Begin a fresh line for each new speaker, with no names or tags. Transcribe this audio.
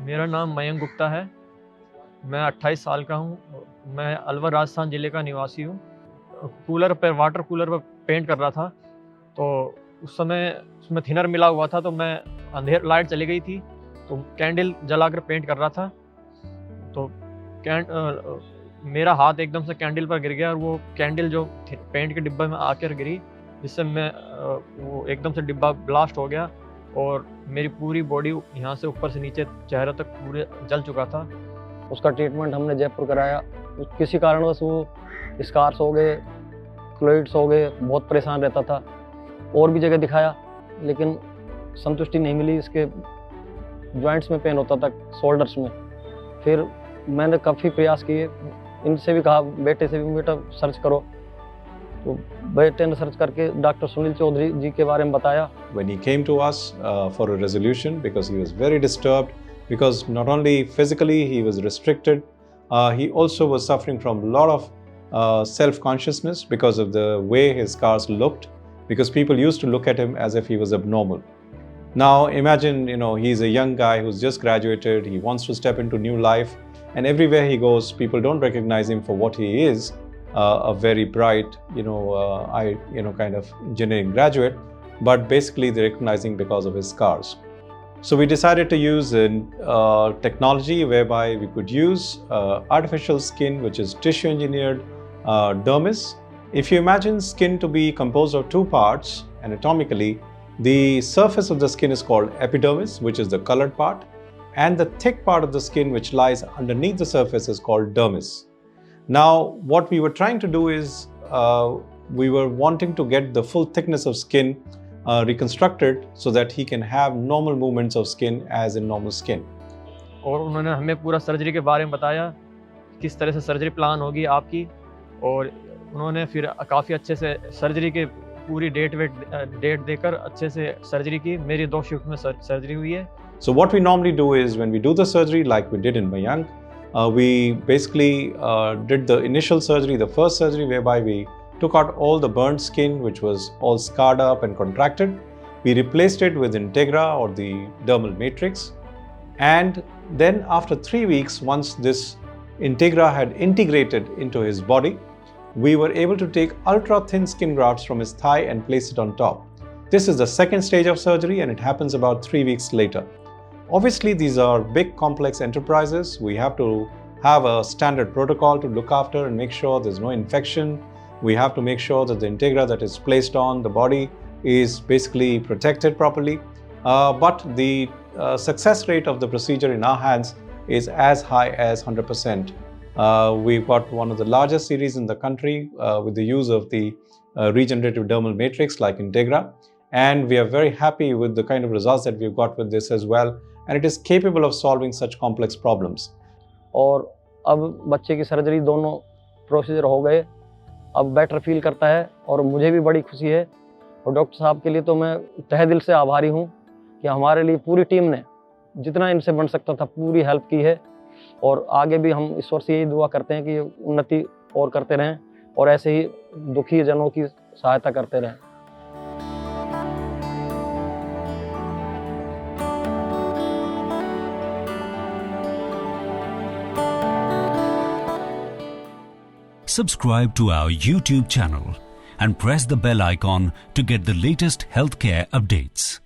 मेरा नाम मयंक गुप्ता है। मैं 28 साल का हूँ। मैं अलवर राजस्थान ज़िले का निवासी हूँ। वाटर कूलर पर पेंट कर रहा था, तो उस समय उसमें थिनर मिला हुआ था, तो मैं लाइट चली गई थी, तो कैंडल जलाकर पेंट कर रहा था। तो मेरा हाथ एकदम से कैंडल पर गिर गया और वो कैंडल जो पेंट के डिब्बे में आकर गिरी, जिससे वो एकदम से डिब्बा ब्लास्ट हो गया और मेरी पूरी बॉडी यहाँ से ऊपर से नीचे चेहरे तक पूरे जल चुका था।
उसका ट्रीटमेंट हमने जयपुर कराया। किसी कारणवश वो स्कार्स हो गए, क्लोइड्स हो गए, बहुत परेशान रहता था। और भी जगह दिखाया लेकिन संतुष्टि नहीं मिली। इसके जॉइंट्स में पेन होता था, शोल्डर्स में। फिर मैंने काफ़ी प्रयास किए, इनसे भी कहा, बेटे से भी, बेटा सर्च करो। तो बेटे ने सर्च करके डॉक्टर सुनील चौधरी जी के बारे में बताया।
When he came to us for a resolution, because he was very disturbed, because not only physically he was restricted, he also was suffering from a lot of self-consciousness because of the way his scars looked, because people used to look at him as if he was abnormal. Now imagine, he's a young guy who's just graduated, he wants to step into new life, and everywhere he goes, people don't recognize him for what he is, a very bright, kind of engineering graduate, but basically they're recognizing because of his scars. So we decided to use technology whereby we could use artificial skin, which is tissue engineered dermis. If you imagine skin to be composed of two parts anatomically, the surface of the skin is called epidermis, which is the colored part, and the thick part of the skin which lies underneath the surface is called dermis. Now, what we were trying to do is we were wanting to get the full thickness of skin reconstructed so that he can have normal movements of skin as in normal skin.
और उन्होंने हमें पूरा surgery के बारे में बताया, किस तरह से सर्जरी प्लान होगी आपकी, और उन्होंने फिर काफ़ी अच्छे से सर्जरी के पूरी डेट देकर अच्छे से सर्जरी की। मेरी 2 शिफ्ट में सर्जरी हुई है।
So what we normally do is when we do the surgery, like we did in Mayank, we basically did the initial surgery, the first surgery, whereby we took out all the burnt skin which was all scarred up and contracted. We replaced it with Integra or the dermal matrix, and then after 3 weeks, once this Integra had integrated into his body, we were able to take ultra thin skin grafts from his thigh and place it on top. This is the second stage of surgery, and it happens about 3 weeks later. Obviously, these are big complex enterprises. We have to have a standard protocol to look after and make sure there's no infection. We have to make sure that the Integra that is placed on the body is basically protected properly. But the success rate of the procedure in our hands is as high as 100%. We've got one of the largest series in the country with the use of the regenerative dermal matrix like Integra. And we are very happy with the kind of results that we've got with this as well. And it is capable of solving such complex problems.
और अब बच्चे की surgery दोनों procedure हो गए, अब better feel करता है और मुझे भी बड़ी खुशी है। और डॉक्टर साहब के लिए तो मैं तहे दिल से आभारी हूँ कि हमारे लिए पूरी टीम ने जितना इनसे बन सकता था पूरी हेल्प की है। और आगे भी हम ईश्वर से यही दुआ करते हैं कि उन्नति और करते रहें और ऐसे ही दुखी जनों की सहायता करते रहें।
Subscribe to our YouTube channel and press the bell icon to get the latest healthcare updates.